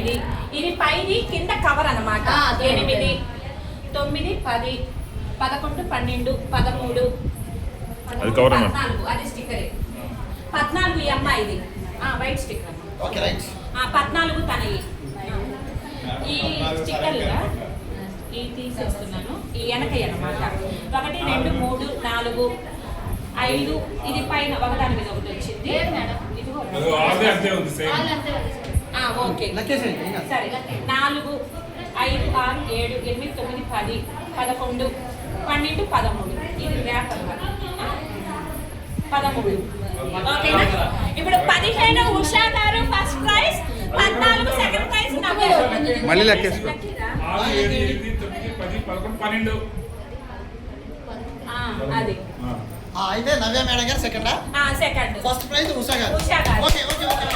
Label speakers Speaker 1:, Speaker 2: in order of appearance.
Speaker 1: 8 ఇది పైది కింద కవర్ అన్నమాట 8 9 10 11 12 13
Speaker 2: అది కవర్ అన్న
Speaker 1: 14 అది స్టిక్కర్ 14 ఈ అమ్మాయిది వైట్ స్టిక్కర్
Speaker 3: ఓకే రైట్
Speaker 1: 14 తనయి ఈ స్టిక్కర్గా ఈ తీసేస్తున్నాను ఈ వెనకయ్య అన్నమాట 1 2 3 4 5 ఇది పైన ఒకదాని మీద ఒకటి వచ్చింది ఓకే సరే 4 5 6 7 8 9 10 11 12 13 ఇది ర్యాప్ అన్నమాట 13 ఓకేనా ఇప్పుడు 15 ఉషా గారు ఫస్ట్ ప్రైజ్ 14 సెకండ్ ప్రైజ్ నవ్య
Speaker 4: మళ్ళీ లెక్కేసుకో
Speaker 2: 6 7 8 9 10 11 12
Speaker 1: అది
Speaker 3: అయితే నవ్య మేడం గారు సెకండా
Speaker 1: సెకండ్
Speaker 3: ఫస్ట్ ప్రైజ్ ఉషా గారు
Speaker 1: ఉషా గారు
Speaker 3: ఓకే ఓకే ఓకే